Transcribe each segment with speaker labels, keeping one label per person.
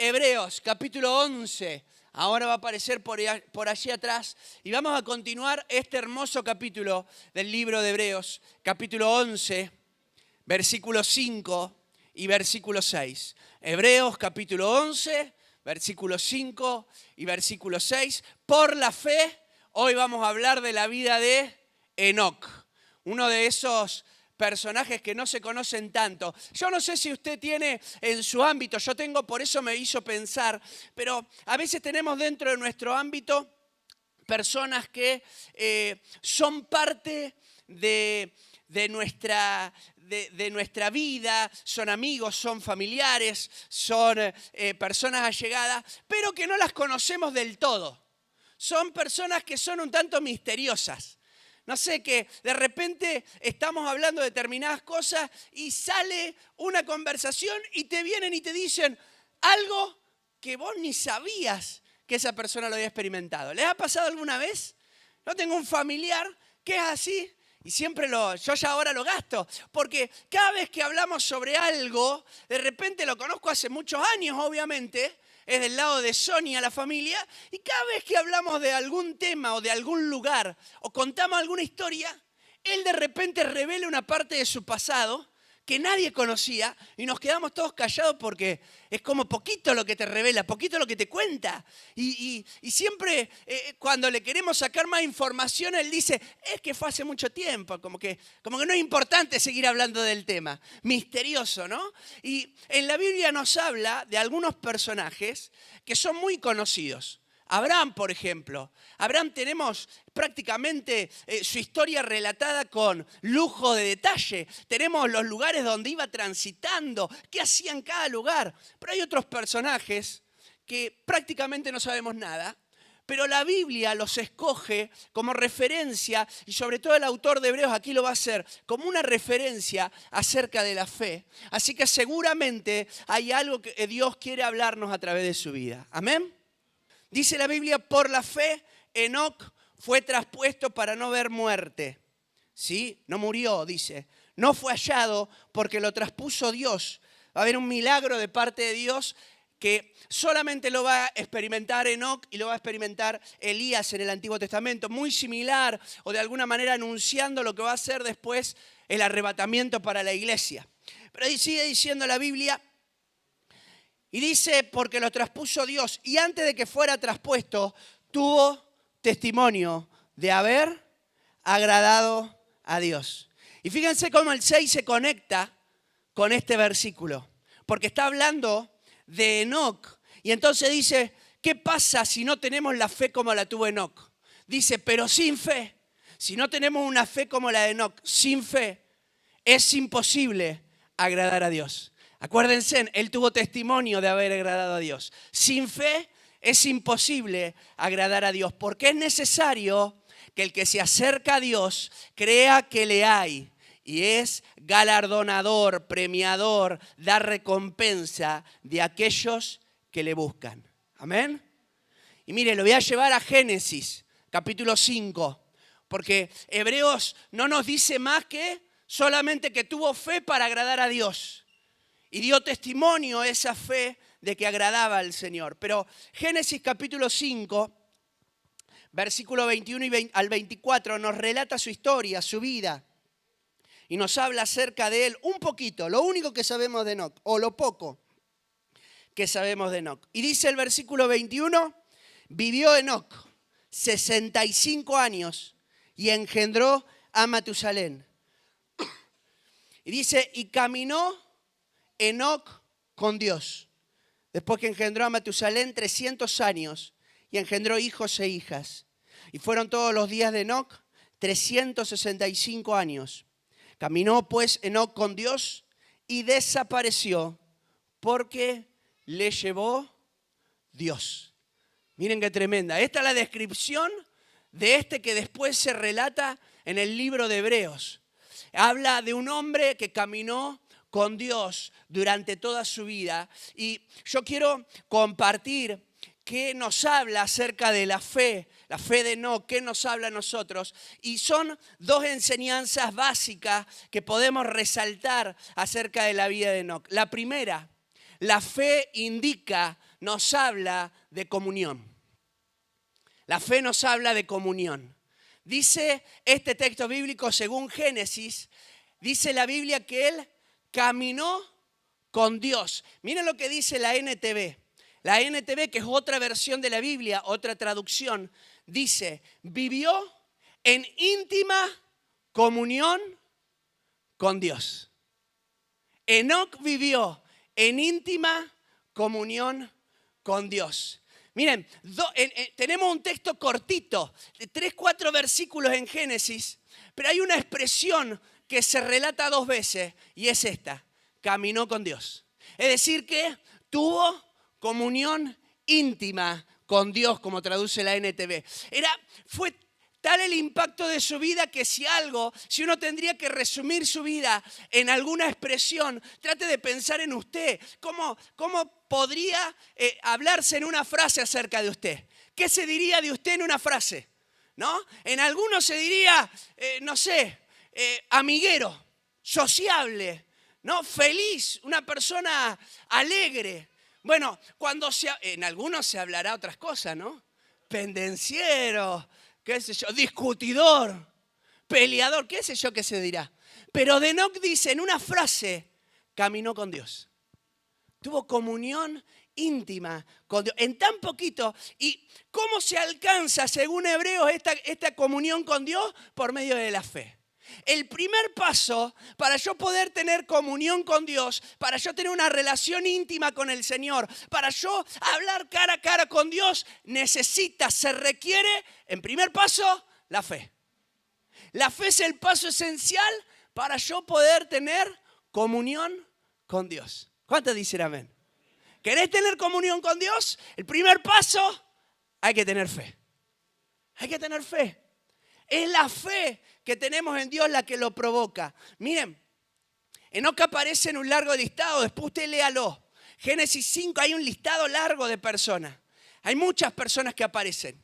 Speaker 1: Hebreos, capítulo 11. Ahora va a aparecer por allí atrás. Y vamos a continuar este hermoso capítulo del libro de Hebreos, capítulo 11, versículo 5 y versículo 6. Hebreos, capítulo 11, versículo 5 y versículo 6. Por la fe, hoy vamos a hablar de la vida de Enoc, uno de esos personajes que no se conocen tanto. Yo no sé si usted tiene en su ámbito, yo tengo, por eso me hizo pensar, pero a veces tenemos dentro de nuestro ámbito personas que son parte de nuestra vida, son amigos, son familiares, son personas allegadas, pero que no las conocemos del todo. Son personas que son un tanto misteriosas. No sé, que de repente estamos hablando de determinadas cosas y sale una conversación y te vienen y te dicen algo que vos ni sabías que esa persona lo había experimentado. ¿Les ha pasado alguna vez? Yo tengo un familiar que es así y siempre yo ya ahora lo gasto, porque cada vez que hablamos sobre algo, de repente lo conozco hace muchos años, obviamente, es del lado de Sonia, la familia, y cada vez que hablamos de algún tema o de algún lugar o contamos alguna historia, él de repente revela una parte de su pasado que nadie conocía y nos quedamos todos callados porque es como poquito lo que te revela, poquito lo que te cuenta. Y siempre cuando le queremos sacar más información, él dice, es que fue hace mucho tiempo, como que no es importante seguir hablando del tema. Misterioso, ¿no? Y en la Biblia nos habla de algunos personajes que son muy conocidos. Abraham, por ejemplo. Abraham tenemos prácticamente su historia relatada con lujo de detalle. Tenemos los lugares donde iba transitando, qué hacía en cada lugar. Pero hay otros personajes que prácticamente no sabemos nada, pero la Biblia los escoge como referencia, y sobre todo el autor de Hebreos aquí lo va a hacer como una referencia acerca de la fe. Así que seguramente hay algo que Dios quiere hablarnos a través de su vida. Amén. Dice la Biblia, por la fe, Enoc fue traspuesto para no ver muerte. ¿Sí? No murió, dice. No fue hallado porque lo traspuso Dios. Va a haber un milagro de parte de Dios que solamente lo va a experimentar Enoc y lo va a experimentar Elías en el Antiguo Testamento. Muy similar, o de alguna manera anunciando lo que va a ser después el arrebatamiento para la iglesia. Pero ahí sigue diciendo la Biblia. Y dice, porque lo traspuso Dios, y antes de que fuera traspuesto, tuvo testimonio de haber agradado a Dios. Y fíjense cómo el 6 se conecta con este versículo, porque está hablando de Enoc. Y entonces dice, ¿qué pasa si no tenemos la fe como la tuvo Enoc? Dice, pero sin fe, si no tenemos una fe como la de Enoc, sin fe, es imposible agradar a Dios. Acuérdense, él tuvo testimonio de haber agradado a Dios. Sin fe es imposible agradar a Dios, porque es necesario que el que se acerca a Dios crea que le hay y es galardonador, premiador, da recompensa de aquellos que le buscan. Amén. Y mire, lo voy a llevar a Génesis, capítulo 5, porque Hebreos no nos dice más que solamente que tuvo fe para agradar a Dios. Y dio testimonio esa fe de que agradaba al Señor. Pero Génesis capítulo 5, versículo 21 al 24, nos relata su historia, su vida. Y nos habla acerca de él un poquito, lo único que sabemos de Enoc, o lo poco que sabemos de Enoc. Y dice el versículo 21, vivió Enoc 65 años y engendró a Matusalén. Y dice, y caminó Enoc con Dios, después que engendró a Matusalén 300 años y engendró hijos e hijas. Y fueron todos los días de Enoc 365 años. Caminó pues Enoc con Dios y desapareció porque le llevó Dios. Miren qué tremenda. Esta es la descripción de este que después se relata en el libro de Hebreos. Habla de un hombre que caminó con Dios durante toda su vida. Y yo quiero compartir qué nos habla acerca de la fe de Enoc, qué nos habla a nosotros. Y son dos enseñanzas básicas que podemos resaltar acerca de la vida de Enoc. La primera, la fe indica nos habla de comunión. La fe nos habla de comunión. Dice este texto bíblico, según Génesis, dice la Biblia que él caminó con Dios. Miren lo que dice la NTV. La NTV, que es otra versión de la Biblia, otra traducción, dice, vivió en íntima comunión con Dios. Enoc vivió en íntima comunión con Dios. Miren, tenemos un texto cortito, de 3, 4 versículos en Génesis, pero hay una expresión que se relata 2 veces y es esta, caminó con Dios. Es decir que tuvo comunión íntima con Dios, como traduce la NTV. Fue tal el impacto de su vida que si uno tendría que resumir su vida en alguna expresión, trate de pensar en usted. ¿Cómo podría hablarse en una frase acerca de usted? ¿Qué se diría de usted en una frase? ¿No? En algunos se diría, amiguero, sociable, ¿no? Feliz, una persona alegre. Bueno, en algunos se hablará otras cosas, ¿no? Pendenciero, qué sé yo, discutidor, peleador, qué sé yo qué se dirá. Pero de Enoc dice en una frase, caminó con Dios. Tuvo comunión íntima con Dios. En tan poquito. ¿Y cómo se alcanza, según Hebreos, esta comunión con Dios? Por medio de la fe. El primer paso para yo poder tener comunión con Dios, para yo tener una relación íntima con el Señor, para yo hablar cara a cara con Dios, se requiere, en primer paso, la fe. La fe es el paso esencial para yo poder tener comunión con Dios. ¿Cuántos dicen amén? ¿Querés tener comunión con Dios? El primer paso, hay que tener fe. Hay que tener fe. Es la fe que tenemos en Dios la que lo provoca. Miren, Enoc aparece en un largo listado, después usted léalo. Génesis 5 hay un listado largo de personas. Hay muchas personas que aparecen.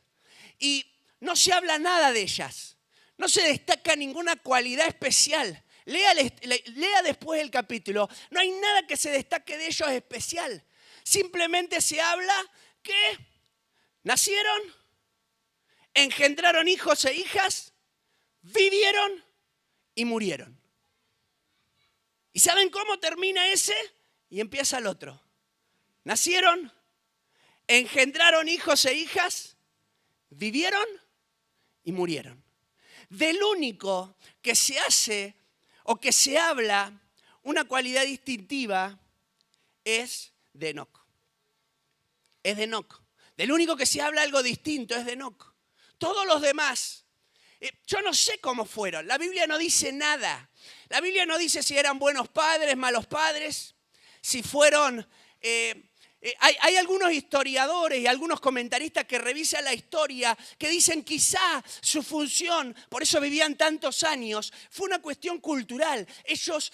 Speaker 1: Y no se habla nada de ellas. No se destaca ninguna cualidad especial. Lea después el capítulo. No hay nada que se destaque de ellos especial. Simplemente se habla que nacieron, engendraron hijos e hijas, vivieron y murieron. ¿Y saben cómo termina ese? Y empieza el otro. Nacieron, engendraron hijos e hijas, vivieron y murieron. Del único que se hace o que se habla una cualidad distintiva es de Enoc. Es de Enoc. Del único que se habla algo distinto es de Enoc. Todos los demás, yo no sé cómo fueron. La Biblia no dice nada. La Biblia no dice si eran buenos padres, malos padres, si fueron... Hay algunos historiadores y algunos comentaristas que revisan la historia que dicen quizá su función, por eso vivían tantos años, fue una cuestión cultural. Ellos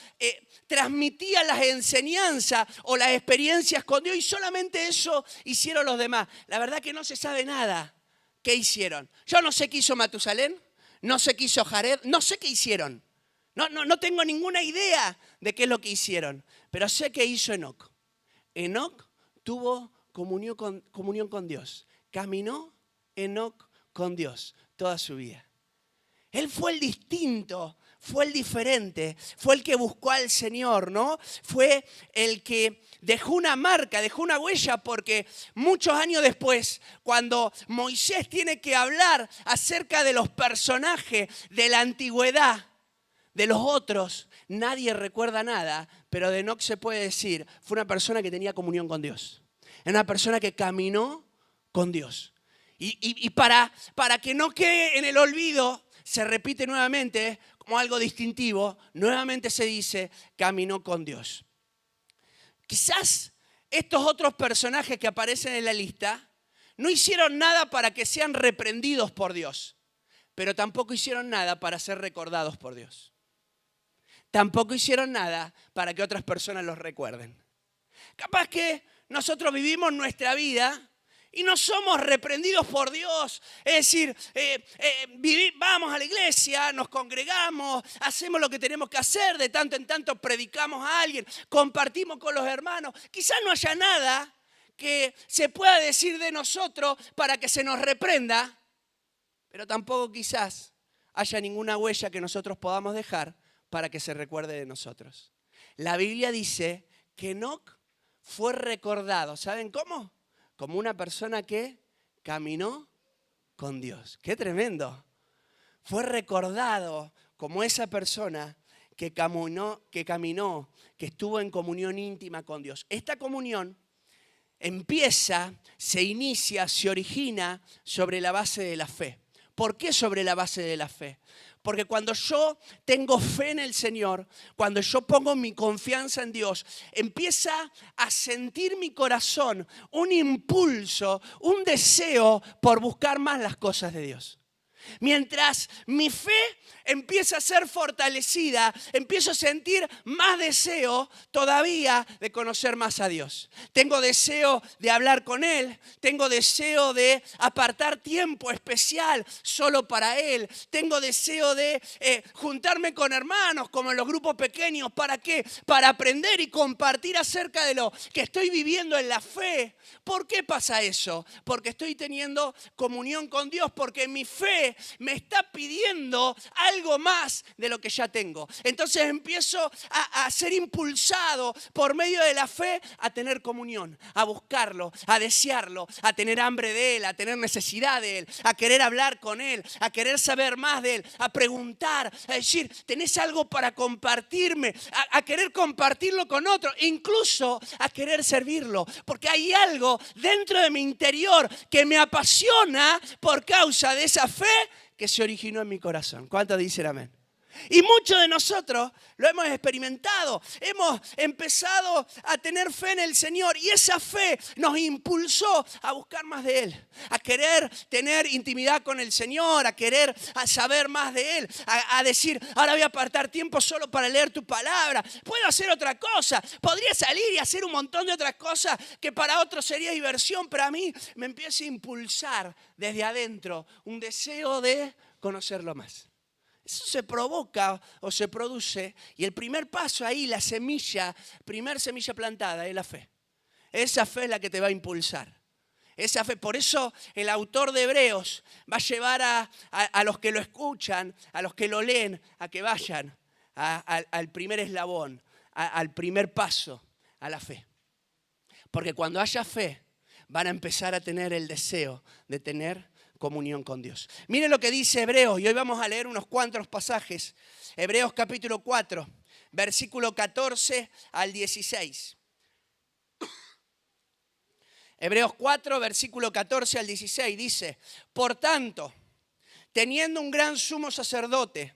Speaker 1: transmitían las enseñanzas o las experiencias con Dios y solamente eso hicieron los demás. La verdad que no se sabe nada qué hicieron. Yo no sé qué hizo Matusalén, no sé qué hizo Jared, no sé qué hicieron. No tengo ninguna idea de qué es lo que hicieron, pero sé qué hizo Enoc. Enoc tuvo comunión con Dios. Caminó Enoc con Dios toda su vida. Él fue el distinto, fue el diferente, fue el que buscó al Señor, ¿no? Fue el que dejó una marca, dejó una huella, porque muchos años después, cuando Moisés tiene que hablar acerca de los personajes de la antigüedad, de los otros, nadie recuerda nada, pero de Enoc se puede decir, fue una persona que tenía comunión con Dios. Era una persona que caminó con Dios. Y para que no quede en el olvido, se repite nuevamente como algo distintivo, nuevamente se dice, caminó con Dios. Quizás estos otros personajes que aparecen en la lista no hicieron nada para que sean reprendidos por Dios, pero tampoco hicieron nada para ser recordados por Dios. Tampoco hicieron nada para que otras personas los recuerden. Capaz que nosotros vivimos nuestra vida y no somos reprendidos por Dios. Es decir, vamos a la iglesia, nos congregamos, hacemos lo que tenemos que hacer, de tanto en tanto predicamos a alguien, compartimos con los hermanos. Quizás no haya nada que se pueda decir de nosotros para que se nos reprenda, pero tampoco quizás haya ninguna huella que nosotros podamos dejar para que se recuerde de nosotros. La Biblia dice que Enoc fue recordado, ¿saben cómo? Como una persona que caminó con Dios. ¡Qué tremendo! Fue recordado como esa persona que caminó, que estuvo en comunión íntima con Dios. Esta comunión se inicia, se origina sobre la base de la fe. ¿Por qué sobre la base de la fe? Porque cuando yo tengo fe en el Señor, cuando yo pongo mi confianza en Dios, empieza a sentir mi corazón un impulso, un deseo por buscar más las cosas de Dios. Mientras mi fe empieza a ser fortalecida, empiezo a sentir más deseo todavía de conocer más a Dios. Tengo deseo de hablar con Él, tengo deseo de apartar tiempo especial solo para Él, tengo deseo de juntarme con hermanos como en los grupos pequeños. ¿Para qué? Para aprender y compartir acerca de lo que estoy viviendo en la fe. ¿Por qué pasa eso? Porque estoy teniendo comunión con Dios, porque mi fe me está pidiendo algo más de lo que ya tengo. Entonces empiezo a ser impulsado por medio de la fe a tener comunión, a buscarlo, a desearlo, a tener hambre de Él, a tener necesidad de Él, a querer hablar con Él, a querer saber más de Él, a preguntar, a decir, ¿tenés algo para compartirme? A querer compartirlo con otro, incluso a querer servirlo, porque hay algo dentro de mi interior que me apasiona por causa de esa fe que se originó en mi corazón. ¿Cuántos dicen amén? Y muchos de nosotros lo hemos experimentado, hemos empezado a tener fe en el Señor y esa fe nos impulsó a buscar más de Él, a querer tener intimidad con el Señor, a querer saber más de Él, a decir, ahora voy a apartar tiempo solo para leer tu palabra, puedo hacer otra cosa, podría salir y hacer un montón de otras cosas que para otros sería diversión, pero a mí me empieza a impulsar desde adentro un deseo de conocerlo más. Eso se provoca o se produce y el primer paso ahí, la primer semilla plantada es la fe. Esa fe es la que te va a impulsar. Esa fe, por eso el autor de Hebreos va a llevar a los que lo escuchan, a los que lo leen, a que vayan al primer eslabón, al primer paso, a la fe. Porque cuando haya fe, van a empezar a tener el deseo de tener comunión con Dios. Miren lo que dice Hebreos, y hoy vamos a leer unos cuantos pasajes. Hebreos capítulo 4, versículo 14 al 16. Hebreos 4, versículo 14 al 16 dice, por tanto, teniendo un gran sumo sacerdote,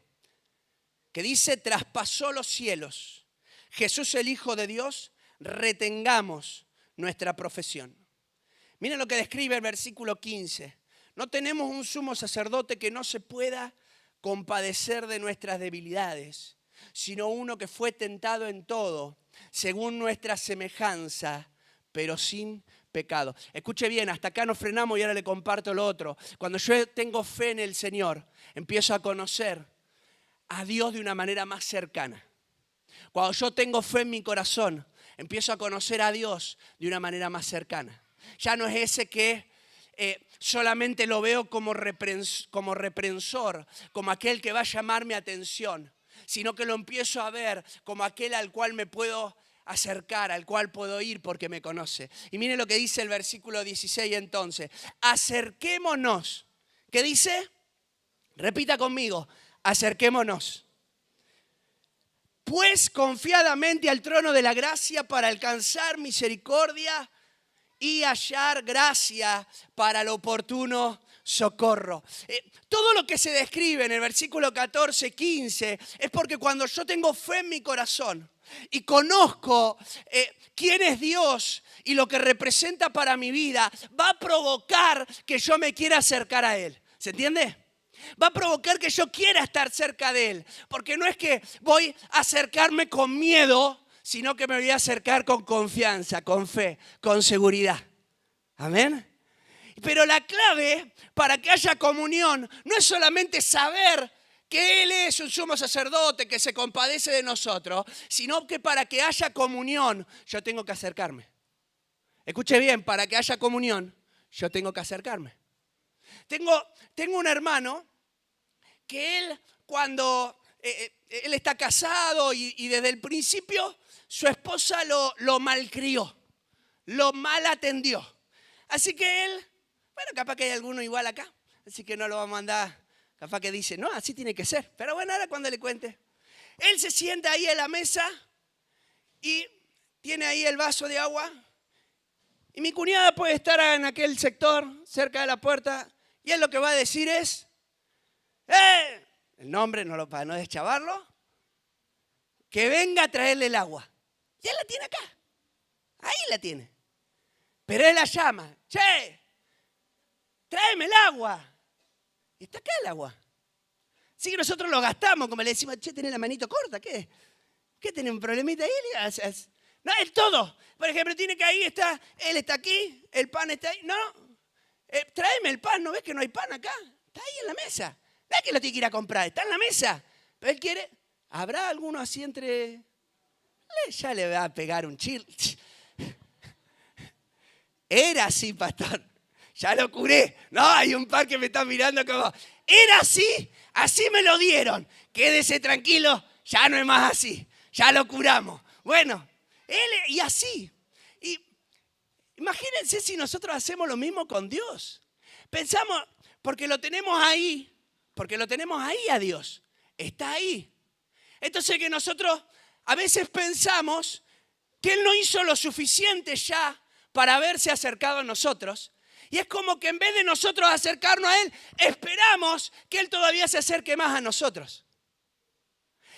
Speaker 1: que dice, traspasó los cielos, Jesús el Hijo de Dios, retengamos nuestra profesión. Miren lo que describe el versículo 15. No tenemos un sumo sacerdote que no se pueda compadecer de nuestras debilidades, sino uno que fue tentado en todo, según nuestra semejanza, pero sin pecado. Escuche bien, hasta acá nos frenamos y ahora le comparto lo otro. Cuando yo tengo fe en el Señor, empiezo a conocer a Dios de una manera más cercana. Cuando yo tengo fe en mi corazón, empiezo a conocer a Dios de una manera más cercana. Ya no es ese que solamente lo veo como reprensor, como aquel que va a llamar mi atención, sino que lo empiezo a ver como aquel al cual me puedo acercar, al cual puedo ir porque me conoce. Y miren lo que dice el versículo 16 entonces. Acerquémonos. ¿Qué dice? Repita conmigo. Acerquémonos. Pues confiadamente al trono de la gracia para alcanzar misericordia y hallar gracia para el oportuno socorro. Todo lo que se describe en el versículo 14, 15 es porque cuando yo tengo fe en mi corazón y conozco quién es Dios y lo que representa para mi vida, va a provocar que yo me quiera acercar a Él. ¿Se entiende? Va a provocar que yo quiera estar cerca de Él. Porque no es que voy a acercarme con miedo, sino que me voy a acercar con confianza, con fe, con seguridad. Amén. Pero la clave para que haya comunión no es solamente saber que Él es un sumo sacerdote que se compadece de nosotros, sino que para que haya comunión yo tengo que acercarme. escuche bien, para que haya comunión, yo tengo que acercarme. Tengo un hermano que él, cuando él está casado y desde el principio su esposa lo malcrió, lo mal atendió. Así que él, bueno, capaz que hay alguno igual acá, así que no lo vamos a mandar, capaz que dice, no, así tiene que ser. Pero bueno, ahora cuando le cuente. Él se sienta ahí en la mesa y tiene ahí el vaso de agua. Y mi cuñada puede estar en aquel sector, cerca de la puerta, y él lo que va a decir es, el nombre, para no deschavarlo, que venga a traerle el agua. Y él la tiene acá, ahí la tiene. Pero él la llama, che, tráeme el agua. Y está acá el agua. Así que nosotros lo gastamos, como le decimos, che, tenés la manito corta, ¿qué? ¿Qué tiene un problemita ahí? No, es todo. Por ejemplo, tiene que ahí está, él está aquí, el pan está ahí. No, tráeme el pan, ¿no ves que no hay pan acá? Está ahí en la mesa. No es que lo tiene que ir a comprar, está en la mesa. Pero él quiere, ¿habrá alguno así entre? Ya le va a pegar un chill. Era así, pastor. Ya lo curé. No, hay un par que me están mirando como, era así, así me lo dieron. Quédese tranquilo, ya no es más así. Ya lo curamos. Bueno, él y así. Y imagínense si nosotros hacemos lo mismo con Dios. Pensamos, porque lo tenemos ahí a Dios. Está ahí. Entonces que nosotros a veces pensamos que Él no hizo lo suficiente ya para haberse acercado a nosotros. Y es como que en vez de nosotros acercarnos a Él, esperamos que Él todavía se acerque más a nosotros.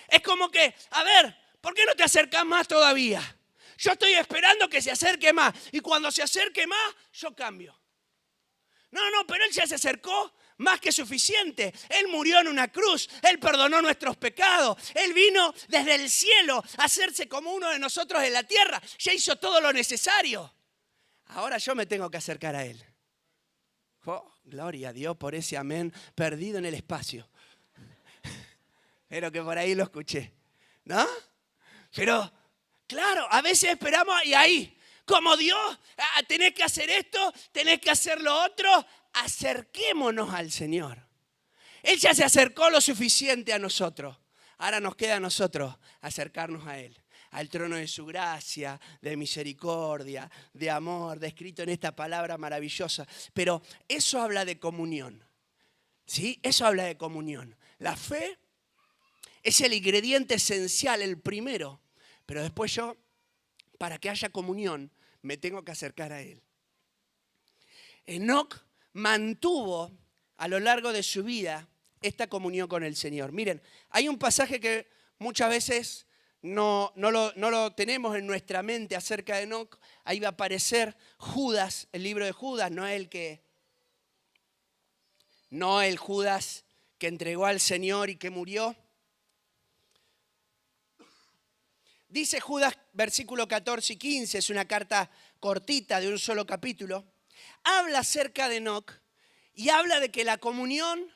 Speaker 1: Es como que, a ver, ¿por qué no te acercas más todavía? Yo estoy esperando que se acerque más. Y cuando se acerque más, yo cambio. No, pero Él ya se acercó más que suficiente. Él murió en una cruz. Él perdonó nuestros pecados. Él vino desde el cielo a hacerse como uno de nosotros en la tierra. Ya hizo todo lo necesario. Ahora yo me tengo que acercar a Él. Oh, gloria a Dios por ese amén perdido en el espacio. Pero que por ahí lo escuché, ¿no? Pero, claro, a veces esperamos y ahí, como Dios, tenés que hacer esto, tenés que hacer lo otro, acerquémonos al Señor. Él ya se acercó lo suficiente a nosotros. Ahora nos queda a nosotros acercarnos a Él, al trono de su gracia, de misericordia, de amor, descrito en esta palabra maravillosa. Pero eso habla de comunión, ¿sí? Eso habla de comunión. La fe es el ingrediente esencial, el primero. Pero después yo, para que haya comunión, me tengo que acercar a Él. Enoc mantuvo a lo largo de su vida esta comunión con el Señor. Miren, hay un pasaje que muchas veces no lo tenemos en nuestra mente acerca de Enoc. Ahí va a aparecer Judas, el libro de Judas, no el Judas que entregó al Señor y que murió. Dice Judas, versículo 14 y 15, es una carta cortita de un solo capítulo. Habla acerca de Enoc y habla de que la comunión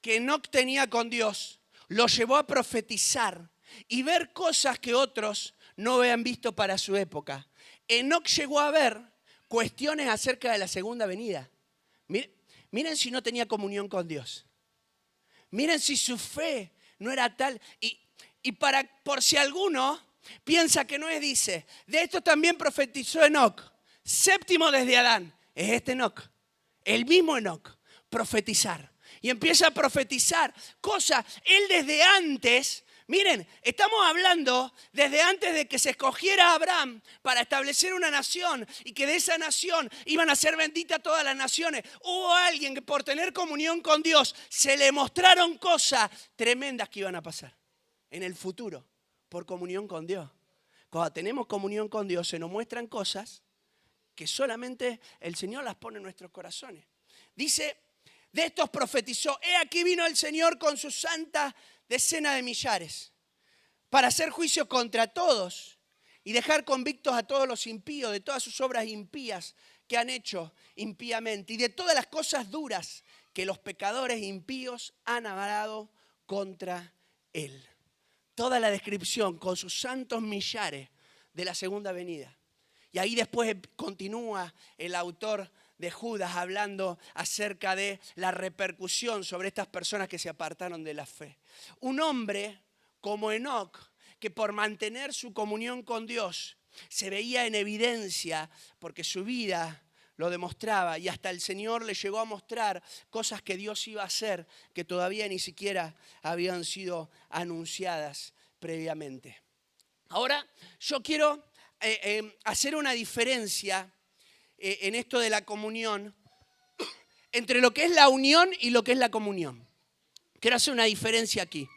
Speaker 1: que Enoc tenía con Dios lo llevó a profetizar y ver cosas que otros no habían visto para su época. Enoc llegó a ver cuestiones acerca de la segunda venida. Miren si no tenía comunión con Dios. Miren si su fe no era tal. Y por si alguno piensa que no es, dice, de esto también profetizó Enoc, séptimo desde Adán. Es este Enoc, el mismo Enoc, profetizar. Y empieza a profetizar cosas. Él desde antes, miren, estamos hablando desde antes de que se escogiera a Abraham para establecer una nación y que de esa nación iban a ser benditas todas las naciones. Hubo alguien que por tener comunión con Dios se le mostraron cosas tremendas que iban a pasar en el futuro por comunión con Dios. Cuando tenemos comunión con Dios se nos muestran cosas que solamente el Señor las pone en nuestros corazones. Dice, de estos profetizó, he aquí vino el Señor con su santa decena de millares para hacer juicio contra todos y dejar convictos a todos los impíos de todas sus obras impías que han hecho impíamente y de todas las cosas duras que los pecadores impíos han hablado contra Él. Toda la descripción con sus santos millares de la segunda venida. Y ahí después continúa el autor de Judas hablando acerca de la repercusión sobre estas personas que se apartaron de la fe. Un hombre como Enoc, que por mantener su comunión con Dios se veía en evidencia porque su vida lo demostraba y hasta el Señor le llegó a mostrar cosas que Dios iba a hacer que todavía ni siquiera habían sido anunciadas previamente. Ahora yo quiero hacer una diferencia en esto de la comunión entre lo que es la unión y lo que es la comunión. Quiero hacer una diferencia aquí.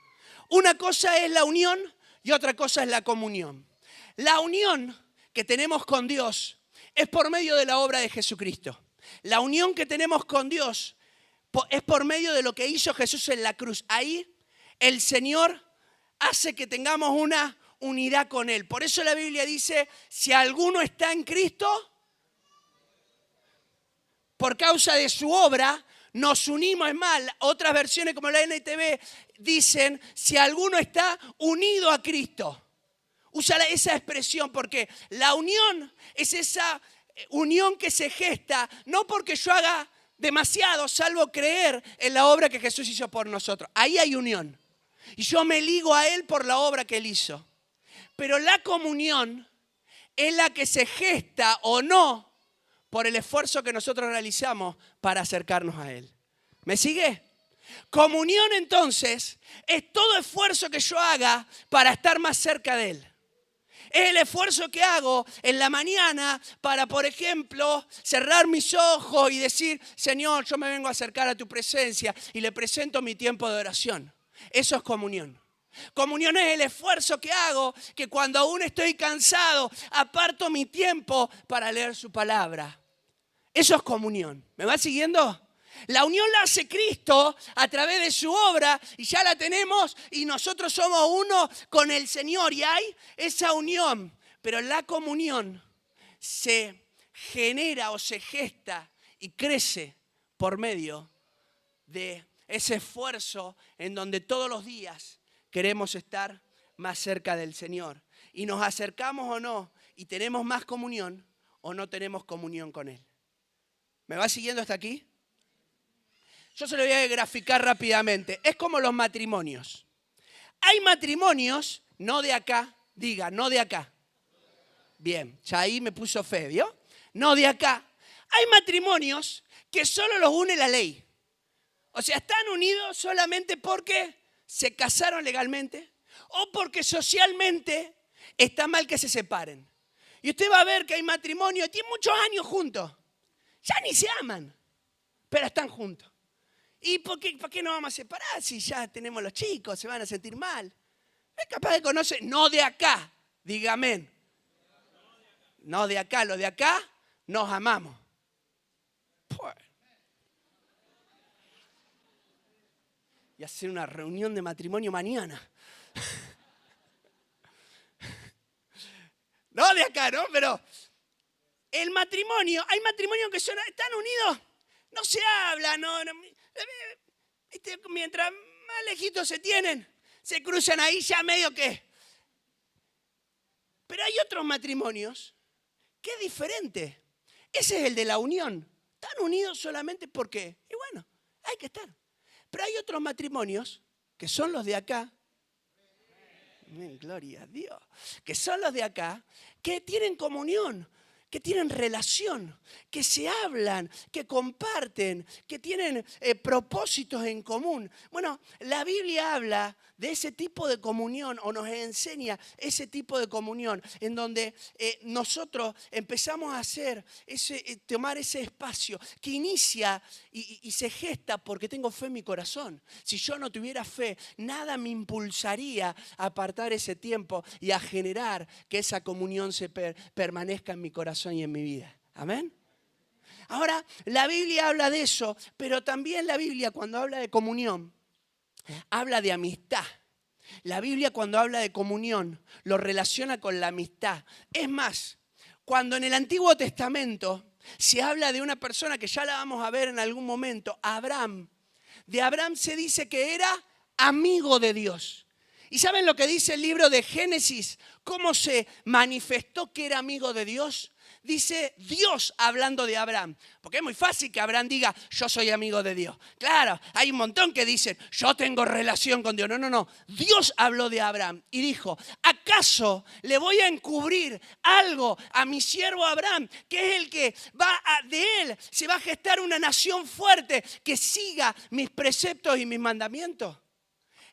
Speaker 1: Una cosa es la unión y otra cosa es la comunión. La unión que tenemos con Dios es por medio de la obra de Jesucristo. La unión que tenemos con Dios es por medio de lo que hizo Jesús en la cruz. Ahí el Señor hace que tengamos una unidad con Él. Por eso la Biblia dice, si alguno está en Cristo, por causa de su obra, nos unimos. Es más, otras versiones como la NTV dicen, si alguno está unido a Cristo. Usa esa expresión porque la unión es esa unión que se gesta, no porque yo haga demasiado, salvo creer en la obra que Jesús hizo por nosotros. Ahí hay unión. Y yo me ligo a Él por la obra que Él hizo. Pero la comunión es la que se gesta o no por el esfuerzo que nosotros realizamos para acercarnos a Él. ¿Me sigue? Comunión entonces es todo esfuerzo que yo haga para estar más cerca de Él. Es el esfuerzo que hago en la mañana para, por ejemplo, cerrar mis ojos y decir, Señor, yo me vengo a acercar a tu presencia y le presento mi tiempo de oración. Eso es comunión. Comunión es el esfuerzo que hago, que cuando aún estoy cansado, aparto mi tiempo para leer su palabra. Eso es comunión. ¿Me va siguiendo? La unión la hace Cristo a través de su obra y ya la tenemos y nosotros somos uno con el Señor y hay esa unión. Pero la comunión se genera o se gesta y crece por medio de ese esfuerzo en donde todos los días queremos estar más cerca del Señor. Y nos acercamos o no y tenemos más comunión o no tenemos comunión con Él. ¿Me va siguiendo hasta aquí? Yo se lo voy a graficar rápidamente. Es como los matrimonios. Hay matrimonios, no de acá, diga, no de acá. Bien, ya ahí me puso fe, ¿vio? No de acá. Hay matrimonios que solo los une la ley. O sea, están unidos solamente porque se casaron legalmente o porque socialmente está mal que se separen. Y usted va a ver que hay matrimonios, tienen muchos años juntos. Ya ni se aman, pero están juntos. ¿Y por qué no vamos a separar si ya tenemos los chicos? Se van a sentir mal. Es capaz de conocer, no de acá, diga amén. No de acá, lo de acá nos amamos. Pues. Y hacer una reunión de matrimonio mañana. No de acá, ¿no? Pero el matrimonio, hay matrimonios que están unidos, no se hablan, mientras más lejitos se tienen, se cruzan ahí ya medio que. Pero hay otros matrimonios que es diferente. Ese es el de la unión. Están unidos solamente porque, y bueno, hay que estar. Pero hay otros matrimonios que son los de acá. Gloria a Dios. Que son los de acá, que tienen comunión, que tienen relación, que se hablan, que comparten, que tienen propósitos en común. Bueno, la Biblia habla de ese tipo de comunión o nos enseña ese tipo de comunión en donde nosotros empezamos a hacer tomar ese espacio que inicia y se gesta porque tengo fe en mi corazón. Si yo no tuviera fe, nada me impulsaría a apartar ese tiempo y a generar que esa comunión se permanezca en mi corazón y en mi vida. Amén. Ahora, la Biblia habla de eso, pero también la Biblia cuando habla de comunión, habla de amistad. La Biblia cuando habla de comunión lo relaciona con la amistad. Es más, cuando en el Antiguo Testamento se habla de una persona que ya la vamos a ver en algún momento, Abraham. De Abraham se dice que era amigo de Dios. ¿Y saben lo que dice el libro de Génesis? ¿Cómo se manifestó que era amigo de Dios? dice Dios hablando de Abraham. Porque es muy fácil que Abraham diga, yo soy amigo de Dios. Claro, hay un montón que dicen, yo tengo relación con Dios. No. Dios habló de Abraham y dijo, ¿acaso le voy a encubrir algo a mi siervo Abraham? Que es el que de él se va a gestar una nación fuerte que siga mis preceptos y mis mandamientos.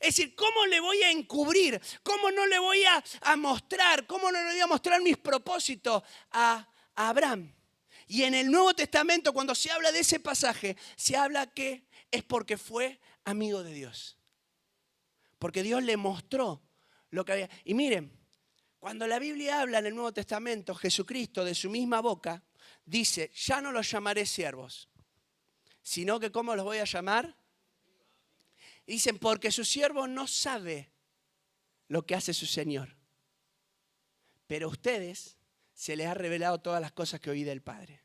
Speaker 1: Es decir, ¿cómo le voy a encubrir? ¿Cómo no le voy a mostrar? ¿Cómo no le voy a mostrar mis propósitos a Abraham? Y en el Nuevo Testamento, cuando se habla de ese pasaje, se habla que es porque fue amigo de Dios. Porque Dios le mostró lo que había. Y miren, cuando la Biblia habla en el Nuevo Testamento, Jesucristo de su misma boca dice, ya no los llamaré siervos, sino que ¿cómo los voy a llamar? Dicen, porque su siervo no sabe lo que hace su Señor. Pero a ustedes se les ha revelado todas las cosas que oí del Padre.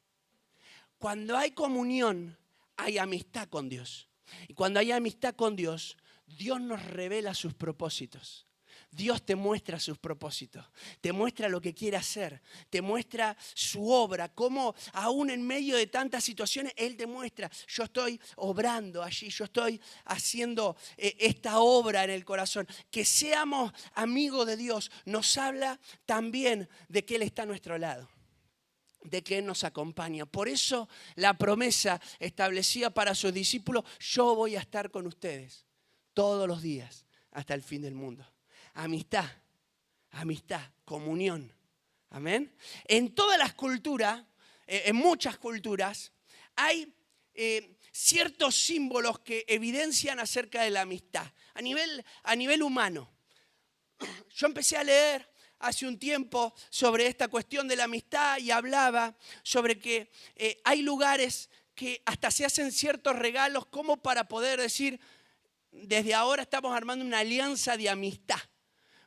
Speaker 1: Cuando hay comunión, hay amistad con Dios. Y cuando hay amistad con Dios, Dios nos revela sus propósitos. Dios te muestra sus propósitos, te muestra lo que quiere hacer, te muestra su obra, cómo aún en medio de tantas situaciones Él te muestra, yo estoy obrando allí, yo estoy haciendo esta obra en el corazón. Que seamos amigos de Dios nos habla también de que Él está a nuestro lado, de que Él nos acompaña. Por eso la promesa establecida para sus discípulos, yo voy a estar con ustedes todos los días hasta el fin del mundo. Amistad, comunión. Amén. En todas las culturas, en muchas culturas, hay ciertos símbolos que evidencian acerca de la amistad a nivel humano. Yo empecé a leer hace un tiempo sobre esta cuestión de la amistad y hablaba sobre que hay lugares que hasta se hacen ciertos regalos como para poder decir, desde ahora estamos armando una alianza de amistad.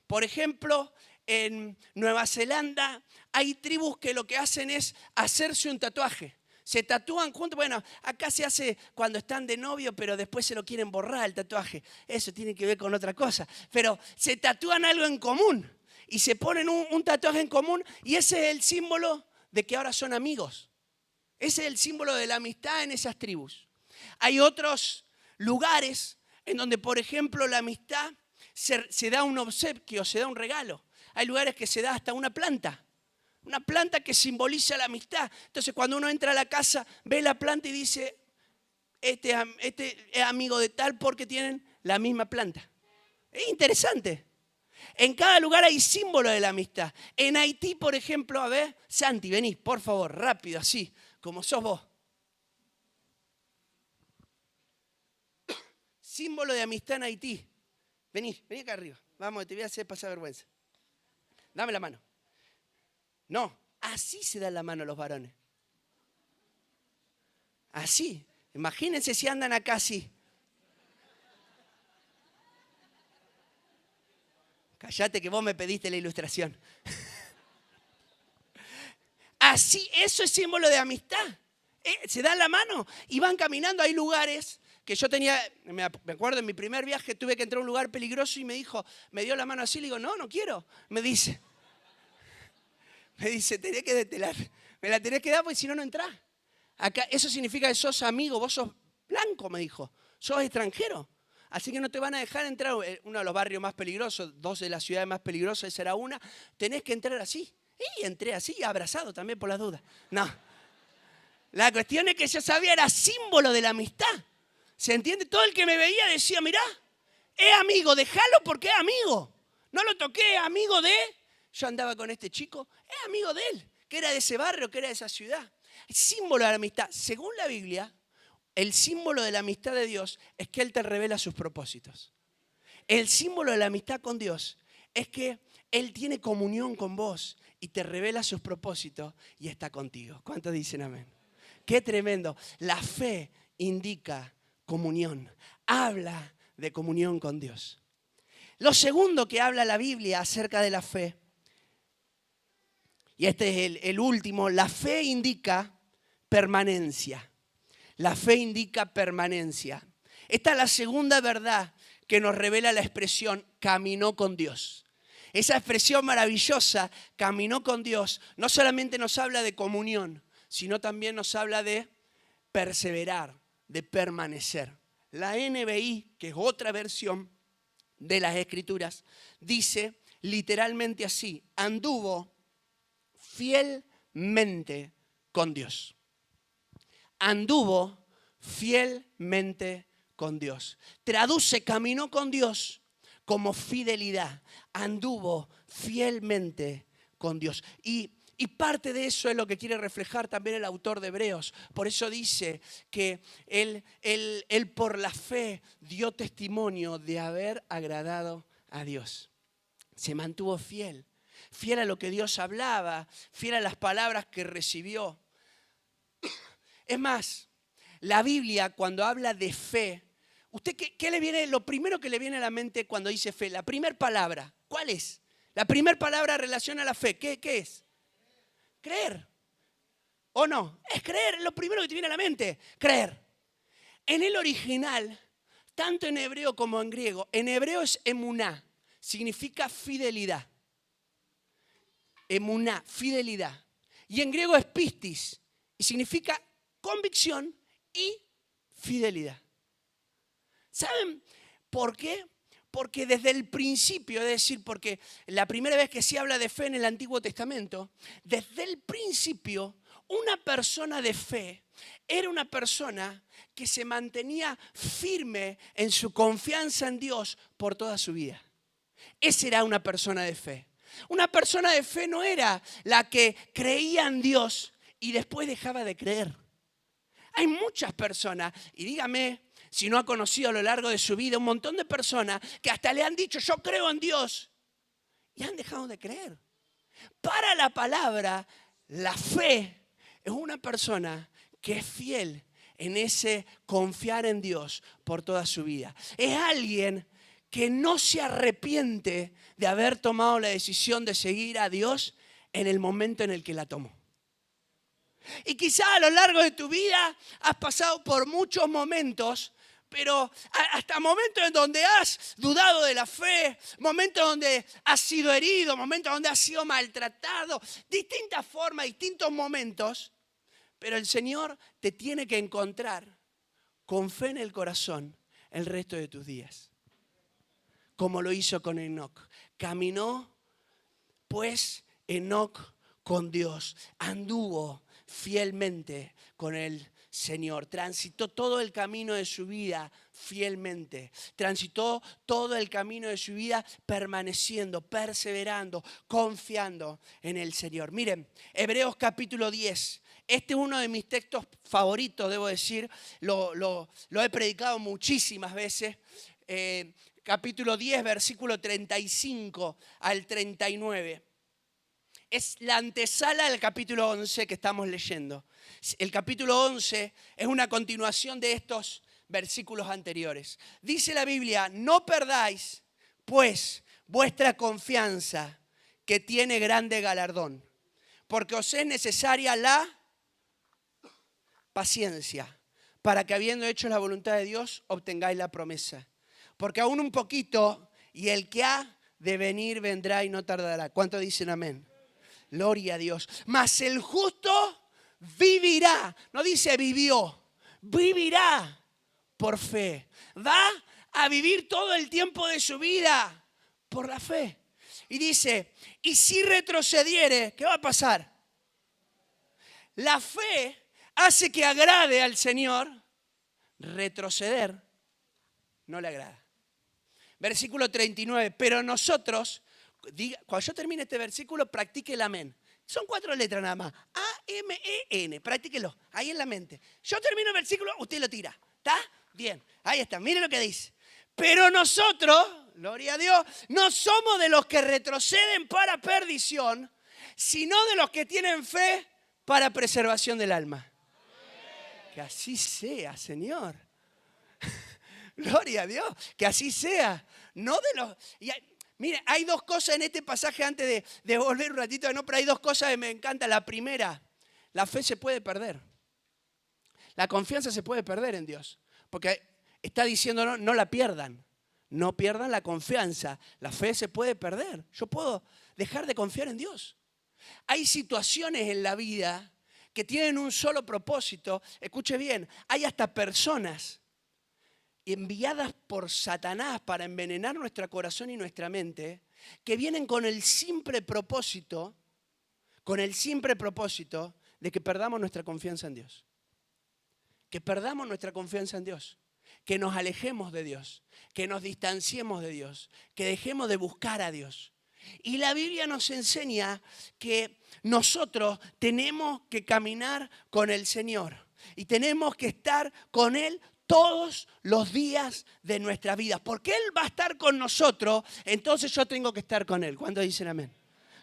Speaker 1: Por ejemplo, en Nueva Zelanda hay tribus que lo que hacen es hacerse un tatuaje. Se tatúan juntos. Bueno, acá se hace cuando están de novio, pero después se lo quieren borrar el tatuaje. Eso tiene que ver con otra cosa. Pero se tatúan algo en común y se ponen un tatuaje en común y ese es el símbolo de que ahora son amigos. Ese es el símbolo de la amistad en esas tribus. Hay otros lugares en donde, por ejemplo, la amistad se da un obsequio, se da un regalo. Hay lugares que se da hasta una planta que simboliza la amistad. Entonces, cuando uno entra a la casa, ve la planta y dice, este es amigo de tal porque tienen la misma planta. Es interesante. En cada lugar hay símbolos de la amistad. En Haití, por ejemplo, a ver, Santi, vení, por favor, rápido, así, como sos vos. Símbolo de amistad en Haití. Vení acá arriba. Vamos, te voy a hacer pasar vergüenza. Dame la mano. No, así se dan la mano los varones. Así. Imagínense si andan acá así. Cállate que vos me pediste la ilustración. Así, eso es símbolo de amistad. Se dan la mano y van caminando. Hay lugares que yo tenía, me acuerdo en mi primer viaje tuve que entrar a un lugar peligroso y me dio la mano así, le digo, no quiero. Me dice, tenés que detelar, me la tenés que dar porque si no, no entrás. Acá, eso significa que sos amigo, vos sos blanco, me dijo, sos extranjero. Así que no te van a dejar entrar, uno de los barrios más peligrosos, dos de las ciudades más peligrosas, esa era una, tenés que entrar así. Y entré así, abrazado también por las dudas. No, la cuestión es que yo sabía, era símbolo de la amistad. ¿Se entiende? Todo el que me veía decía, mirá, es amigo, déjalo porque es amigo. No lo toqué, es amigo de... Yo andaba con este chico, es amigo de él, que era de ese barrio, que era de esa ciudad. El símbolo de la amistad. Según la Biblia, el símbolo de la amistad de Dios es que Él te revela sus propósitos. El símbolo de la amistad con Dios es que Él tiene comunión con vos y te revela sus propósitos y está contigo. ¿Cuántos dicen amén? Qué tremendo. La fe indica comunión. Habla de comunión con Dios. Lo segundo que habla la Biblia acerca de la fe, y este es el último, la fe indica permanencia. La fe indica permanencia. Esta es la segunda verdad que nos revela la expresión caminó con Dios. Esa expresión maravillosa, caminó con Dios, no solamente nos habla de comunión, sino también nos habla de perseverar, de permanecer. La NBI, que es otra versión de las Escrituras, dice literalmente así: anduvo fielmente con Dios. Anduvo fielmente con Dios. Traduce caminó con Dios como fidelidad. Anduvo fielmente con Dios. Y parte de eso es lo que quiere reflejar también el autor de Hebreos. Por eso dice que él por la fe dio testimonio de haber agradado a Dios. Se mantuvo fiel. Fiel a lo que Dios hablaba. Fiel a las palabras que recibió. Es más, la Biblia cuando habla de fe, ¿usted qué le viene? Lo primero que le viene a la mente cuando dice fe, la primera palabra, ¿cuál es? La primera palabra relaciona a la fe, ¿qué es? Creer. ¿O no? Es creer, es lo primero que te viene a la mente, creer. En el original, tanto en hebreo como en griego, en hebreo es emuná, significa fidelidad. Emuná, fidelidad. Y en griego es pistis, y significa convicción y fidelidad. ¿Saben por qué? Porque desde el principio, es decir, porque la primera vez que se habla de fe en el Antiguo Testamento, desde el principio, una persona de fe era una persona que se mantenía firme en su confianza en Dios por toda su vida. Esa era una persona de fe. Una persona de fe no era la que creía en Dios y después dejaba de creer. Hay muchas personas, y dígame si no ha conocido a lo largo de su vida un montón de personas que hasta le han dicho yo creo en Dios y han dejado de creer. Para la palabra, la fe es una persona que es fiel en ese confiar en Dios por toda su vida. Es alguien que no se arrepiente de haber tomado la decisión de seguir a Dios en el momento en el que la tomó. Y quizá a lo largo de tu vida has pasado por muchos momentos, pero hasta momentos en donde has dudado de la fe, momentos donde has sido herido, momentos donde has sido maltratado, distintas formas, distintos momentos, pero el Señor te tiene que encontrar con fe en el corazón el resto de tus días. Como lo hizo con Enoc. Caminó pues Enoc con Dios, anduvo fielmente con el Señor. Transitó todo el camino de su vida fielmente. Transitó todo el camino de su vida permaneciendo, perseverando, confiando en el Señor. Miren, Hebreos capítulo 10. Este es uno de mis textos favoritos, debo decir. Lo he predicado muchísimas veces. Capítulo 10, versículo 35 al 39. Es la antesala del capítulo 11 que estamos leyendo. El capítulo 11 es una continuación de estos versículos anteriores. Dice la Biblia, no perdáis pues vuestra confianza que tiene grande galardón, porque os es necesaria la paciencia, para que habiendo hecho la voluntad de Dios, obtengáis la promesa. Porque aún un poquito, y el que ha de venir vendrá y no tardará. ¿Cuántos dicen amén? Gloria a Dios. Mas el justo vivirá. No dice vivió. Vivirá por fe. Va a vivir todo el tiempo de su vida por la fe. Y dice, y si retrocediere, ¿qué va a pasar? La fe hace que agrade al Señor. Retroceder no le agrada. Versículo 39, pero nosotros, cuando yo termine este versículo, practique el amén. Son 4 letras nada más. A-M-E-N, practíquelo, ahí en la mente. Yo termino el versículo, usted lo tira. ¿Está? Bien, ahí está, mire lo que dice. Pero nosotros, gloria a Dios, no somos de los que retroceden para perdición, sino de los que tienen fe para preservación del alma. Que así sea, Señor. Gloria a Dios, que así sea. No de los. Mire, hay 2 cosas en este pasaje antes de volver un ratito, no, pero hay 2 cosas que me encantan. La primera, la fe se puede perder. La confianza se puede perder en Dios. Porque está diciendo no la pierdan. no pierdan la confianza. La fe se puede perder. Yo puedo dejar de confiar en Dios. Hay situaciones en la vida que tienen un solo propósito. Escuche bien, hay hasta personas enviadas por Satanás para envenenar nuestro corazón y nuestra mente, que vienen con el simple propósito de que perdamos nuestra confianza en Dios. Que perdamos nuestra confianza en Dios. Que nos alejemos de Dios. Que nos distanciemos de Dios. Que dejemos de buscar a Dios. Y la Biblia nos enseña que nosotros tenemos que caminar con el Señor. Y tenemos que estar con Él todos los días de nuestra vida. Porque Él va a estar con nosotros, entonces yo tengo que estar con Él. ¿Cuántos dicen amén?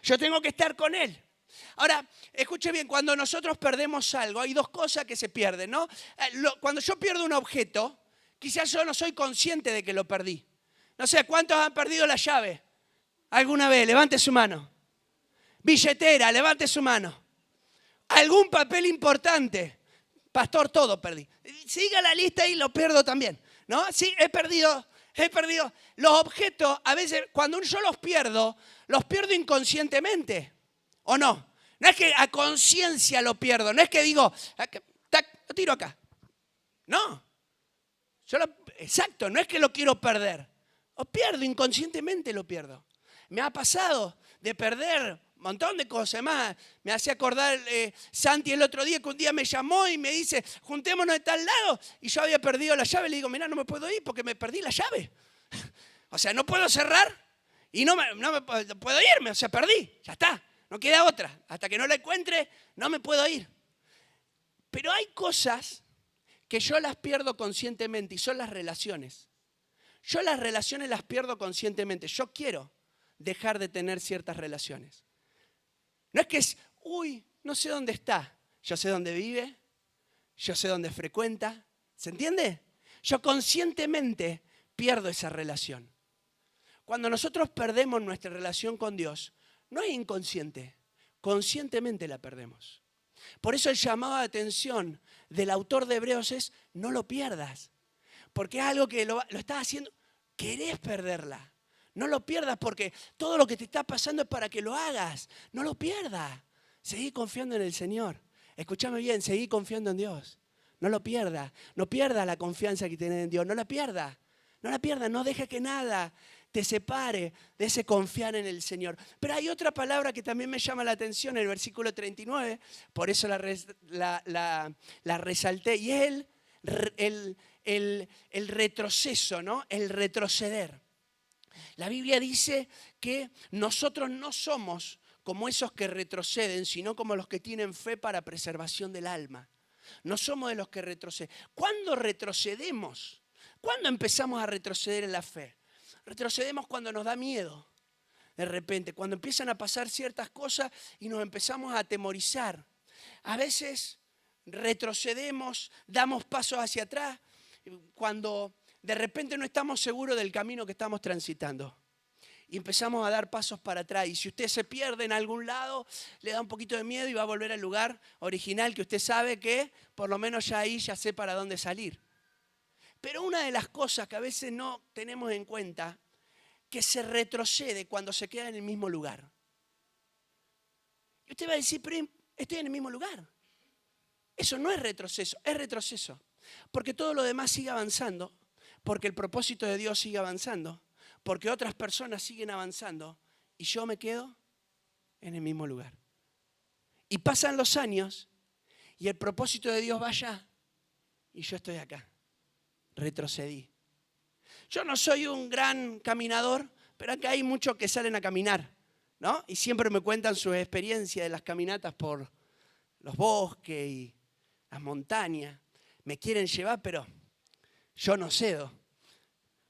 Speaker 1: Yo tengo que estar con Él. Ahora, escuche bien, cuando nosotros perdemos algo, hay dos cosas que se pierden, ¿no? Cuando yo pierdo un objeto, quizás yo no soy consciente de que lo perdí. No sé, ¿cuántos han perdido la llave? ¿Alguna vez? Levante su mano. Billetera, levante su mano. ¿Algún papel importante? Pastor, todo perdí. Siga la lista y lo pierdo también, ¿no? Sí, he perdido. Los objetos, a veces, cuando yo los pierdo inconscientemente. ¿O no? No es que a conciencia lo pierdo. No es que digo, lo tiro acá. No. Exacto, no es que lo quiero perder. Lo pierdo, inconscientemente lo pierdo. Me ha pasado de perder un montón de cosas. Más, me hace acordar Santi el otro día, que un día me llamó y me dice, juntémonos de tal lado. Y yo había perdido la llave. Le digo, mirá, no me puedo ir porque me perdí la llave. O sea, no puedo cerrar y no me puedo irme. O sea, perdí. Ya está. No queda otra. Hasta que no la encuentre, no me puedo ir. Pero hay cosas que yo las pierdo conscientemente y son las relaciones. Yo las relaciones las pierdo conscientemente. Yo quiero dejar de tener ciertas relaciones. No es que es, no sé dónde está. Yo sé dónde vive, yo sé dónde frecuenta. ¿Se entiende? Yo conscientemente pierdo esa relación. Cuando nosotros perdemos nuestra relación con Dios, no es inconsciente, conscientemente la perdemos. Por eso el llamado de atención del autor de Hebreos es, no lo pierdas. Porque es algo que lo estás haciendo, querés perderla. No lo pierdas porque todo lo que te está pasando es para que lo hagas. No lo pierdas. Seguí confiando en el Señor. Escúchame bien, seguí confiando en Dios. No lo pierdas. No pierdas la confianza que tienes en Dios. No la pierdas. No la pierdas. No dejes que nada te separe de ese confiar en el Señor. Pero hay otra palabra que también me llama la atención en el versículo 39. Por eso la resalté. Y es el retroceso, ¿no? El retroceder. La Biblia dice que nosotros no somos como esos que retroceden, sino como los que tienen fe para preservación del alma. No somos de los que retroceden. ¿Cuándo retrocedemos? ¿Cuándo empezamos a retroceder en la fe? Retrocedemos cuando nos da miedo. De repente, cuando empiezan a pasar ciertas cosas y nos empezamos a atemorizar. A veces retrocedemos, damos pasos hacia atrás, cuando de repente no estamos seguros del camino que estamos transitando. Y empezamos a dar pasos para atrás. Y si usted se pierde en algún lado, le da un poquito de miedo y va a volver al lugar original que usted sabe que por lo menos ya ahí ya sé para dónde salir. Pero una de las cosas que a veces no tenemos en cuenta, que se retrocede cuando se queda en el mismo lugar. Y usted va a decir, pero estoy en el mismo lugar. Eso no es retroceso, es retroceso. Porque todo lo demás sigue avanzando, porque el propósito de Dios sigue avanzando, porque otras personas siguen avanzando y yo me quedo en el mismo lugar. Y pasan los años y el propósito de Dios va allá y yo estoy acá. Retrocedí. Yo no soy un gran caminador, pero acá hay muchos que salen a caminar, ¿no? Y siempre me cuentan sus experiencias de las caminatas por los bosques y las montañas. Me quieren llevar, pero yo no cedo.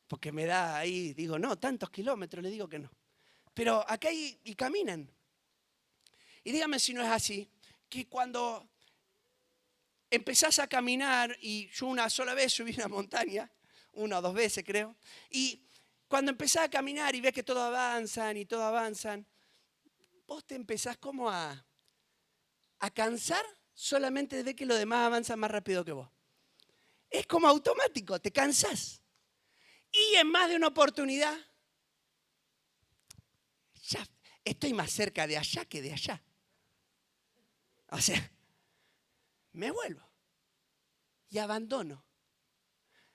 Speaker 1: Porque me da ahí, digo, no, tantos kilómetros, le digo que no. Pero acá y caminan. Y dígame si no es así, que cuando empezás a caminar, y yo una sola vez subí una montaña, una o dos veces creo, y cuando empezás a caminar y ves que todos avanzan, vos te empezás como a cansar solamente de ver que los demás avanzan más rápido que vos. Es como automático, te cansás. Y en más de una oportunidad, ya estoy más cerca de allá que de allá. O sea, me vuelvo y abandono.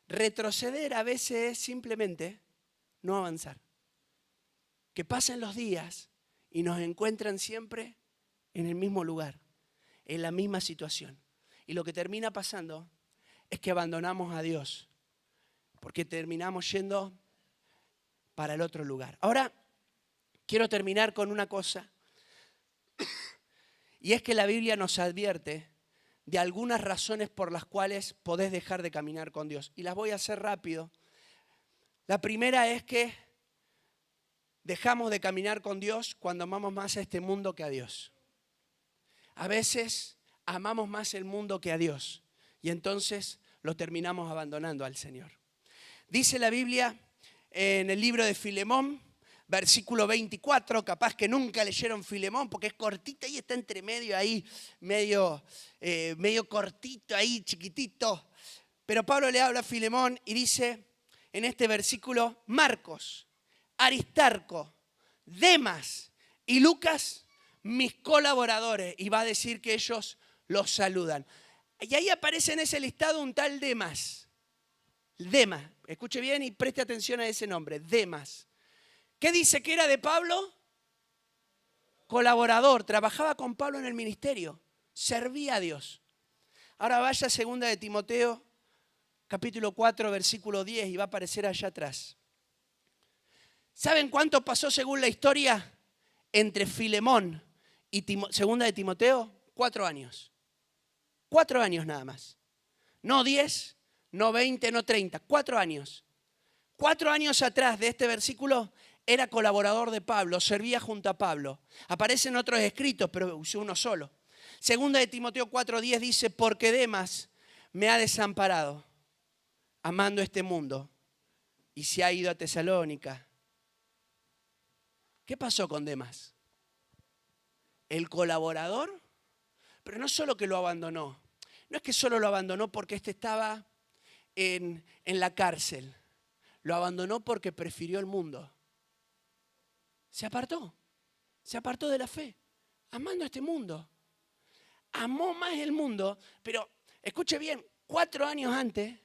Speaker 1: Retroceder a veces es simplemente no avanzar. Que pasen los días y nos encuentran siempre en el mismo lugar, en la misma situación. Y lo que termina pasando es que abandonamos a Dios, porque terminamos yendo para el otro lugar. Ahora, quiero terminar con una cosa, y es que la Biblia nos advierte de algunas razones por las cuales podés dejar de caminar con Dios. Y las voy a hacer rápido. La primera es que dejamos de caminar con Dios cuando amamos más a este mundo que a Dios. A veces amamos más el mundo que a Dios y entonces lo terminamos abandonando al Señor. Dice la Biblia en el libro de Filemón, versículo 24, capaz que nunca leyeron Filemón porque es cortita y está entre medio ahí, medio cortito ahí, chiquitito. Pero Pablo le habla a Filemón y dice en este versículo, Marcos, Aristarco, Demas y Lucas, mis colaboradores. Y va a decir que ellos los saludan. Y ahí aparece en ese listado un tal Demas. Demas, escuche bien y preste atención a ese nombre, Demas. ¿Qué dice que era de Pablo? Colaborador, trabajaba con Pablo en el ministerio, servía a Dios. Ahora vaya a 2 de Timoteo, capítulo 4, versículo 10 y va a aparecer allá atrás. ¿Saben cuánto pasó según la historia entre Filemón y 2 de Timoteo? 4 años. 4 años nada más. No 10, no 20, no 30. 4 años. 4 años atrás de este versículo era colaborador de Pablo, servía junto a Pablo. Aparecen otros escritos, pero usé uno solo. 2 de Timoteo 4:10 dice, porque Demas me ha desamparado, amando este mundo, y se ha ido a Tesalónica. ¿Qué pasó con Demas? El colaborador, pero no solo que lo abandonó. No es que solo lo abandonó porque estaba en la cárcel. Lo abandonó porque prefirió el mundo. Se apartó de la fe, amando este mundo. Amó más el mundo, pero escuche bien, 4 años antes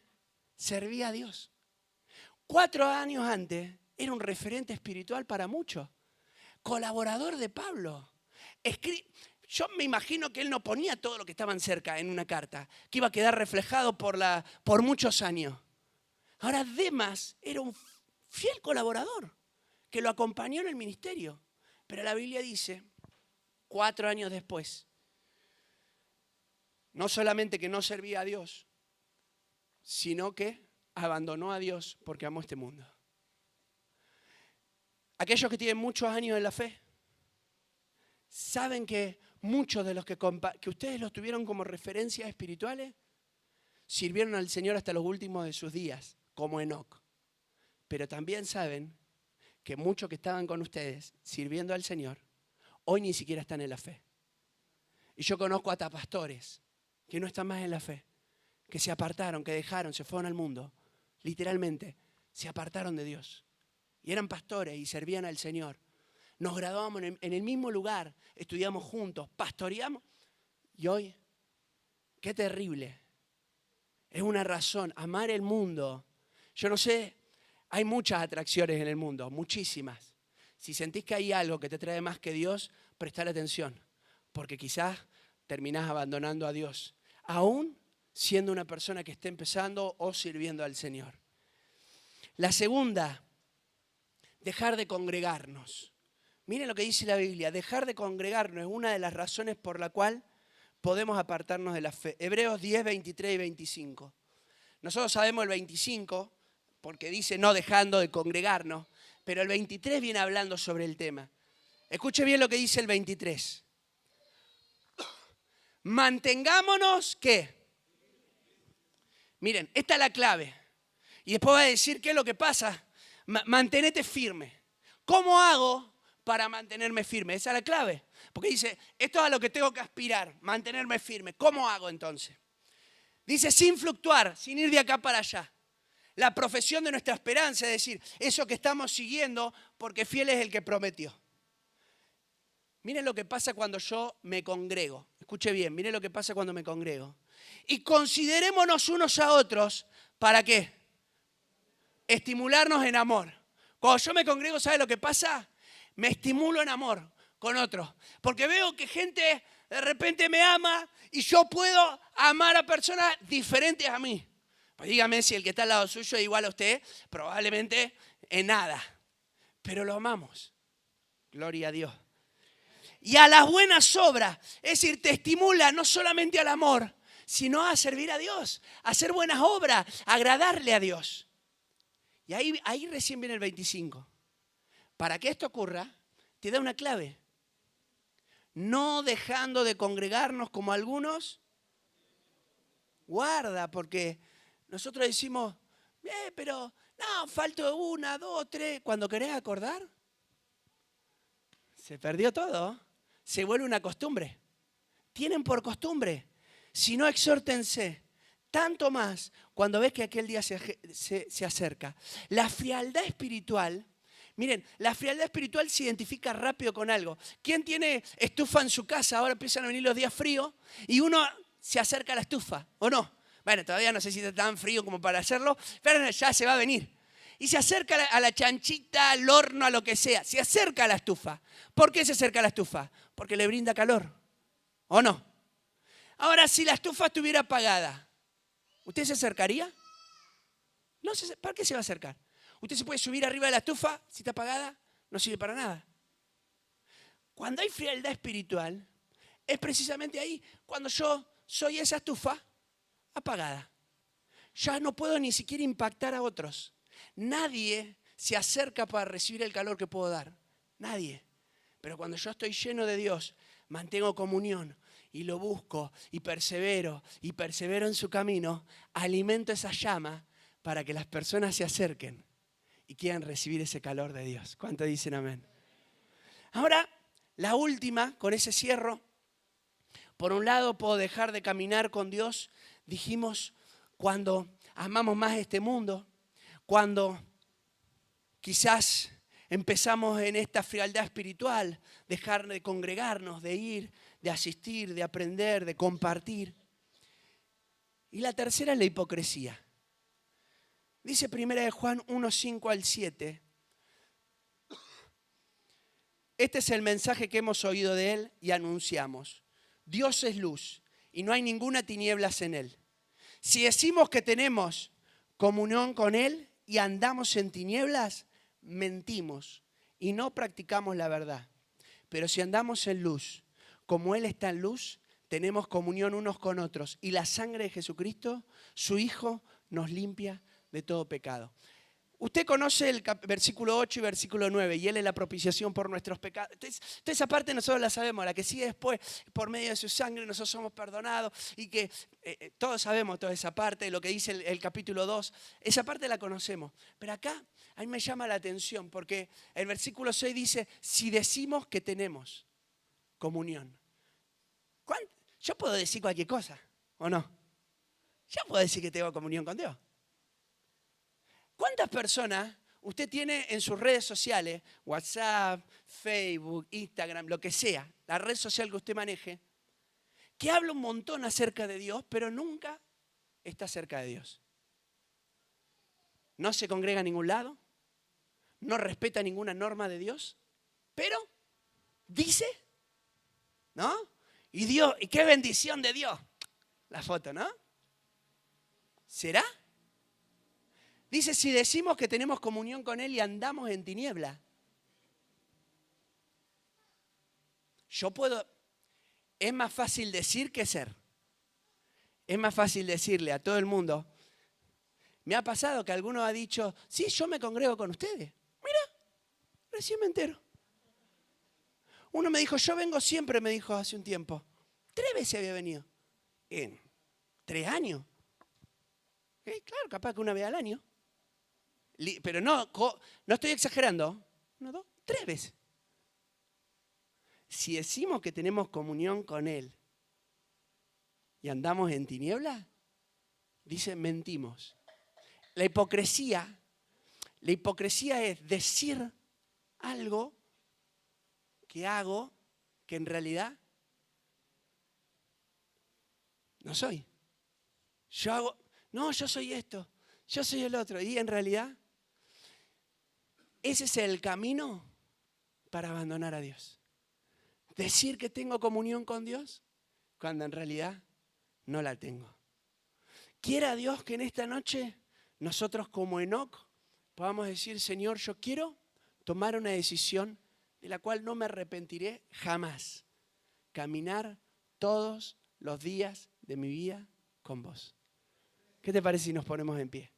Speaker 1: servía a Dios. 4 años antes era un referente espiritual para muchos. Colaborador de Pablo. Yo me imagino que él no ponía todo lo que estaban cerca en una carta, que iba a quedar reflejado por muchos años. Ahora Demas era un fiel colaborador que lo acompañó en el ministerio. Pero la Biblia dice, 4 años después, no solamente que no servía a Dios, sino que abandonó a Dios porque amó este mundo. Aquellos que tienen muchos años en la fe, saben que muchos de los que ustedes los tuvieron como referencias espirituales, sirvieron al Señor hasta los últimos de sus días, como Enoc. Pero también saben que muchos que estaban con ustedes sirviendo al Señor, hoy ni siquiera están en la fe. Y yo conozco hasta pastores que no están más en la fe, que se apartaron, que dejaron, se fueron al mundo. Literalmente, se apartaron de Dios. Y eran pastores y servían al Señor. Nos graduamos en el mismo lugar, estudiamos juntos, pastoreamos. Y hoy, qué terrible. Es una razón, amar el mundo. Yo no sé, hay muchas atracciones en el mundo, muchísimas. Si sentís que hay algo que te trae más que Dios, prestale atención. Porque quizás terminás abandonando a Dios, aún siendo una persona que esté empezando o sirviendo al Señor. La segunda, dejar de congregarnos. Miren lo que dice la Biblia, dejar de congregarnos es una de las razones por la cual podemos apartarnos de la fe. Hebreos 10, 23 y 25. Nosotros sabemos el 25 porque dice no dejando de congregarnos, pero el 23 viene hablando sobre el tema. Escuche bien lo que dice el 23. Mantengámonos, ¿qué? Miren, esta es la clave. Y después va a decir qué es lo que pasa. Mantenete firme. ¿Cómo hago para mantenerme firme? Esa es la clave. Porque dice, esto es a lo que tengo que aspirar, mantenerme firme. ¿Cómo hago entonces? Dice, sin fluctuar, sin ir de acá para allá. la profesión de nuestra esperanza, es decir, eso que estamos siguiendo porque fiel es el que prometió. Miren lo que pasa cuando yo me congrego. Escuche bien, miren lo que pasa cuando me congrego. Y considerémonos unos a otros, ¿para qué? Estimularnos en amor. Cuando yo me congrego, ¿sabe lo que pasa? Me estimulo en amor con otros. Porque veo que gente de repente me ama y yo puedo amar a personas diferentes a mí. Pues dígame si el que está al lado suyo es igual a usted, probablemente en nada. Pero lo amamos. Gloria a Dios. Y a las buenas obras, es decir, te estimula no solamente al amor, sino a servir a Dios, a hacer buenas obras, a agradarle a Dios. Y ahí recién viene el 25. Para que esto ocurra, te da una clave. No dejando de congregarnos como algunos. Guarda, porque nosotros decimos, pero no, falta 1, 2, 3. Cuando querés acordar, se perdió todo. Se vuelve una costumbre. Tienen por costumbre. Si no, exhórtense. Tanto más cuando ves que aquel día se acerca. La frialdad espiritual, miren, la frialdad espiritual se identifica rápido con algo. ¿Quién tiene estufa en su casa? Ahora empiezan a venir los días fríos y uno se acerca a la estufa, ¿o no? Bueno, todavía no sé si está tan frío como para hacerlo, pero ya se va a venir. Y se acerca a la chanchita, al horno, a lo que sea. Se acerca a la estufa. ¿Por qué se acerca a la estufa? Porque le brinda calor, ¿o no? Ahora, si la estufa estuviera apagada, ¿usted se acercaría? No, ¿para qué se va a acercar? Usted se puede subir arriba de la estufa, si está apagada, no sirve para nada. Cuando hay frialdad espiritual, es precisamente ahí, cuando yo soy esa estufa apagada. Ya no puedo ni siquiera impactar a otros. Nadie se acerca para recibir el calor que puedo dar. Nadie. Pero cuando yo estoy lleno de Dios, mantengo comunión y lo busco y persevero en su camino, alimento esa llama para que las personas se acerquen y quieran recibir ese calor de Dios. ¿Cuántos dicen amén? Ahora, la última, con ese cierro. Por un lado, puedo dejar de caminar con Dios, dijimos, cuando amamos más este mundo, cuando quizás empezamos en esta frialdad espiritual, dejar de congregarnos, de ir, de asistir, de aprender, de compartir. Y la tercera es la hipocresía. Dice 1 Juan 1, 5 al 7. Este es el mensaje que hemos oído de Él y anunciamos. Dios es luz y no hay ninguna tinieblas en Él. Si decimos que tenemos comunión con Él y andamos en tinieblas, mentimos y no practicamos la verdad. Pero si andamos en luz, como Él está en luz, tenemos comunión unos con otros. Y la sangre de Jesucristo, su Hijo, nos limpia de todo pecado. Usted conoce el versículo 8 y versículo 9, y Él es la propiciación por nuestros pecados. Entonces, esa parte nosotros la sabemos, la que sigue después, por medio de su sangre nosotros somos perdonados, y que todos sabemos toda esa parte, lo que dice el capítulo 2, esa parte la conocemos. Pero acá, a mí me llama la atención, porque el versículo 6 dice, si decimos que tenemos comunión. Yo puedo decir cualquier cosa, ¿o no? Yo puedo decir que tengo comunión con Dios. ¿Cuántas personas usted tiene en sus redes sociales, WhatsApp, Facebook, Instagram, lo que sea, la red social que usted maneje, que habla un montón acerca de Dios, pero nunca está cerca de Dios? No se congrega a ningún lado, no respeta ninguna norma de Dios, pero dice, ¿no? Y Dios, y qué bendición de Dios. La foto, ¿no? ¿Será? Dice, si decimos que tenemos comunión con Él y andamos en tiniebla. Es más fácil decir que ser. Es más fácil decirle a todo el mundo. Me ha pasado que alguno ha dicho, sí, yo me congrego con ustedes. Mira, recién me entero. Uno me dijo, yo vengo siempre, me dijo hace un tiempo. 3 veces había venido. En 3 años. Claro, capaz que una vez al año. Pero no estoy exagerando. 1, 2, 3 veces. Si decimos que tenemos comunión con Él y andamos en tinieblas, dice mentimos La hipocresía es decir algo que hago que en realidad no soy. Yo soy esto, yo soy el otro. Y en realidad, ese es el camino para abandonar a Dios. Decir que tengo comunión con Dios cuando en realidad no la tengo. Quiera Dios que en esta noche nosotros como Enoc podamos decir, Señor, yo quiero tomar una decisión de la cual no me arrepentiré jamás. Caminar todos los días de mi vida con vos. ¿Qué te parece si nos ponemos en pie?